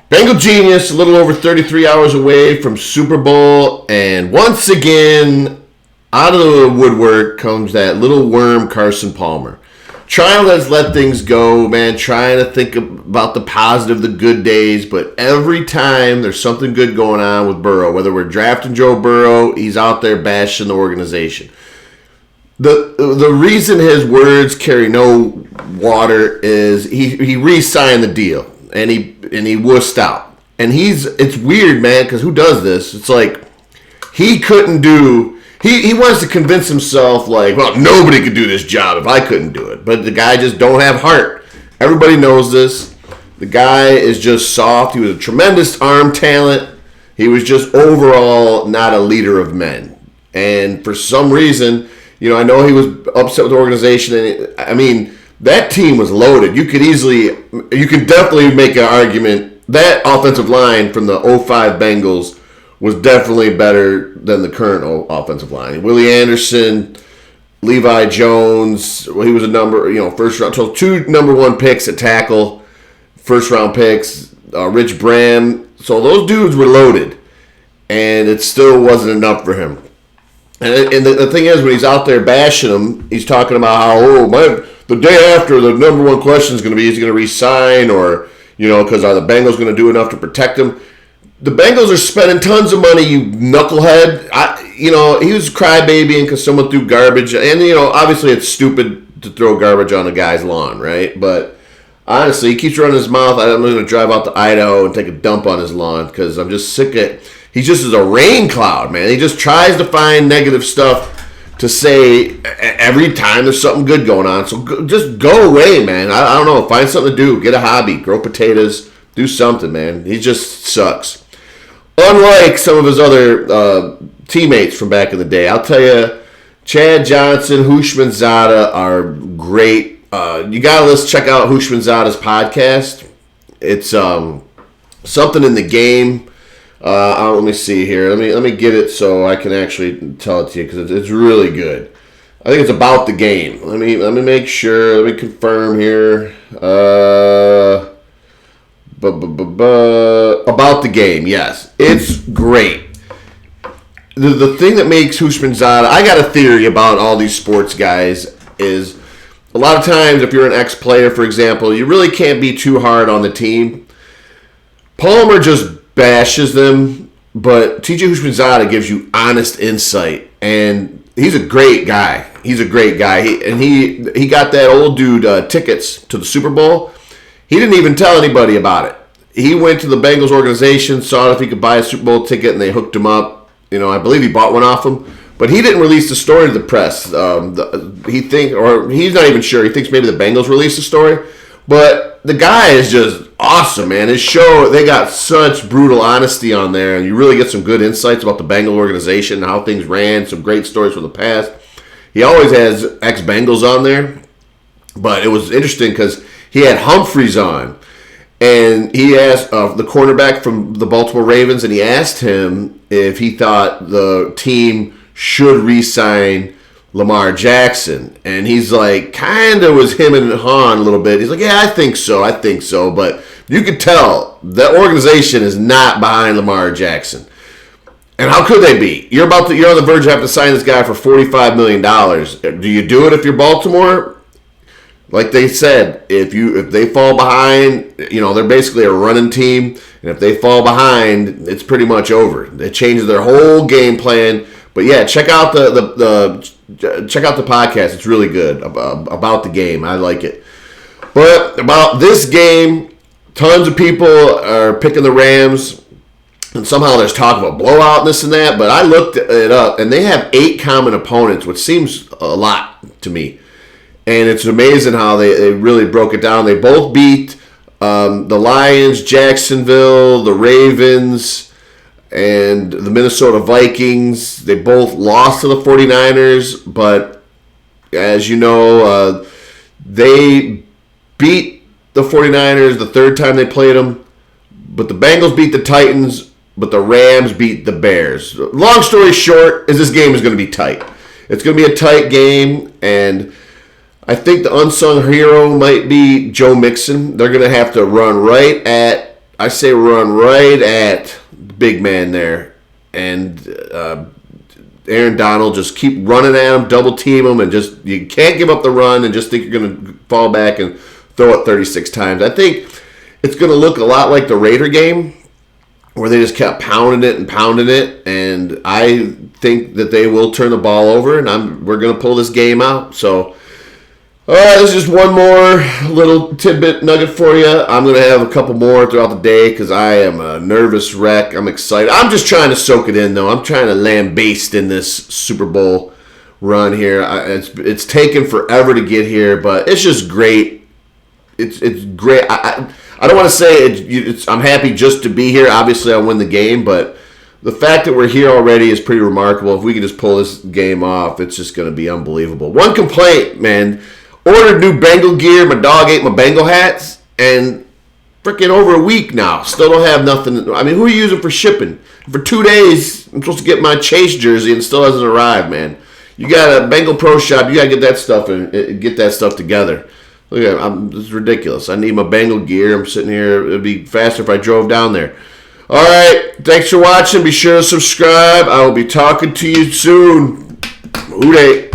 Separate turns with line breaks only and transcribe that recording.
Bengal Genius, a little over 33 hours away from Super Bowl, and once again, out of the woodwork comes that little worm, Carson Palmer. Trying to let things go, man, trying to think about the positive, the good days, but every time there's something good going on with Burrow, whether we're drafting Joe Burrow, he's out there bashing the organization. The reason his words carry no water is he re-signed the deal. And he wussed out. And it's weird, man, because who does this? It's like he couldn't do, he wants to convince himself like, well, nobody could do this job if I couldn't do it. But the guy just don't have heart. Everybody knows this. The guy is just soft. He was a tremendous arm talent. He was just overall not a leader of men. And for some reason, I know he was upset with the organization. And that team was loaded. You could definitely make an argument that offensive line from the 05 Bengals was definitely better than the current offensive line. Willie Anderson, Levi Jones, he was a first round. So 2 number 1 picks at tackle, first round picks. Rich Bram. So those dudes were loaded, and it still wasn't enough for him. And the thing is, when he's out there bashing them, he's talking about how, the day after, the number 1 question is going to be, is he going to re-sign, or, because are the Bengals going to do enough to protect him? The Bengals are spending tons of money, you knucklehead. He was crybabying because someone threw garbage. And, obviously it's stupid to throw garbage on a guy's lawn, right? But honestly, he keeps running his mouth. I'm going to drive out to Idaho and take a dump on his lawn because I'm just sick of it. He just is a rain cloud, man. He just tries to find negative stuff to say every time there's something good going on. So just go away, man. I don't know. Find something to do. Get a hobby. Grow potatoes. Do something, man. He just sucks. Unlike some of his other teammates from back in the day. I'll tell you, Chad Johnson, Hushmanzada are great. You got to check out Hushmanzada's podcast. It's something in the game. Let me see here. Let me get it so I can actually tell it to you because it's really good. I think it's about the game. Let me make sure. Let me confirm here. About the game. Yes, it's great. The thing that makes Hushmanzada, I got a theory about all these sports guys is a lot of times if you're an ex-player, for example, you really can't be too hard on the team. Palmer just bashes them, but TJ Hushmanzada gives you honest insight, and he's a great guy. He got that old dude tickets to the Super Bowl. He didn't even tell anybody about it. He went to the Bengals organization, saw if he could buy a Super Bowl ticket, and they hooked him up. I believe he bought one off him, but he didn't release the story to the press. He's not even sure. He thinks maybe the Bengals released the story, but the guy is just awesome, man. His show, they got such brutal honesty on there, and you really get some good insights about the Bengal organization and how things ran, some great stories from the past. He always has ex-Bengals on there, but it was interesting because he had Humphreys on, and he asked the cornerback from the Baltimore Ravens, and he asked him if he thought the team should re-sign Lamar Jackson, and he's like, kind of was him and Han a little bit. He's like, yeah, I think so, but you could tell that organization is not behind Lamar Jackson. And how could they be? You're on the verge of having to sign this guy for $45 million. Do you do it if you're Baltimore? Like they said, if they fall behind, they're basically a running team, and if they fall behind, it's pretty much over. It changes their whole game plan. But yeah, check out the podcast. It's really good about the game. I like it. But about this game, tons of people are picking the Rams, and somehow there's talk of a blowout and this and that. But I looked it up, and they have 8 common opponents, which seems a lot to me. And it's amazing how they really broke it down. They both beat the Lions, Jacksonville, the Ravens, and the Minnesota Vikings. They both lost to the 49ers, but as you know, they beat the 49ers the third time they played them. But the Bengals beat the Titans, but the Rams beat the Bears. Long story short is this game is going to be tight. It's going to be a tight game, and I think the unsung hero might be Joe Mixon. They're going to have to run right at I say run right at the big man there. And Aaron Donald, just keep running at him, double team him, and just you can't give up the run and just think you're going to fall back and throw it 36 times. I think it's going to look a lot like the Raider game where they just kept pounding it, and I think that they will turn the ball over, and we're going to pull this game out. So, all right, this is just one more little tidbit nugget for you. I'm going to have a couple more throughout the day because I am a nervous wreck. I'm excited. I'm just trying to soak it in, though. I'm trying to lambaste in this Super Bowl run here. It's taken forever to get here, but it's just great. It's great. I don't want to say I'm happy just to be here. Obviously, I'll win the game, but the fact that we're here already is pretty remarkable. If we can just pull this game off, it's just going to be unbelievable. One complaint, man. Ordered new Bengal gear. My dog ate my Bengal hats, and freaking over a week now. Still don't have nothing. I mean, who are you using for shipping? For 2 days, I'm supposed to get my Chase jersey, and it still hasn't arrived, man. You got a Bengal Pro Shop. You got to get that stuff and get that stuff together. Look at this is ridiculous. I need my Bengal gear. I'm sitting here. It would be faster if I drove down there. All right. Thanks for watching. Be sure to subscribe. I will be talking to you soon. Hoo day.